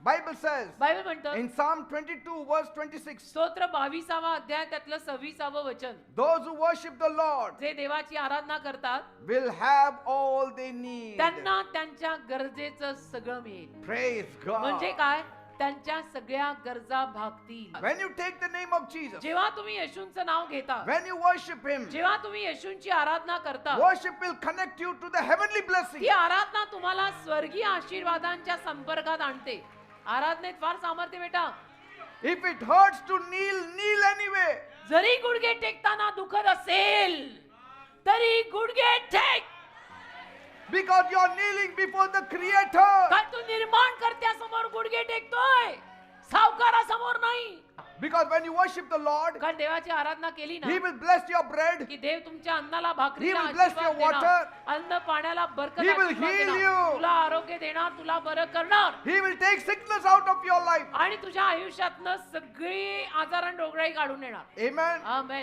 Bible says Bible म्हणतं in Psalm 22 verse 26, स्तोत्र 22वा अध्याय त्यातलं 26वं वचन, those who worship the Lord जे देवाची आराधना करतात will have all they need. त्यांना त्यांच्या गरजेचं सगळं मिळेल. Praise म्हणजे God. काय? त्यांच्या सगळ्या गरजा भागतील. When you take the name of Jesus, जेव्हा तुम्ही येशूंचं नाव घेता, when you worship Him, जेव्हा तुम्ही येशूंची आराधना करता, worship will connect you to the heavenly blessing. ती आराधना तुम्हाला स्वर्गीय आशीर्वादांच्या संपर्कात आणते. आराधनेत फार सामर्थ्य बेटा. If it hurts to kneel, kneel anyway. जरी गुडघे टेकताना दुखत असेल तरी गुडघे take. Because you are kneeling before the Creator. काय तू निर्माण करत्यासमोर गुडघे टेकतोय, सावकारासमोर नाही. Because when you worship the Lord, कारण देवाची आराधना केली ना He will bless your bread. की देव तुमच्या अन्नाला भाकरीला He will bless आशीर्वाद your देणार. water. अन्न पाण्याला बरकत He will आशीर्वाद heal देणार. you. तुला आरोग्य देणार, तुला बरं करणार He will take sickness out of your life. आणि तुझ्या आयुष्यातनं सगळी आजार आणि रोगराई काढून येणार. Amen. आमेन.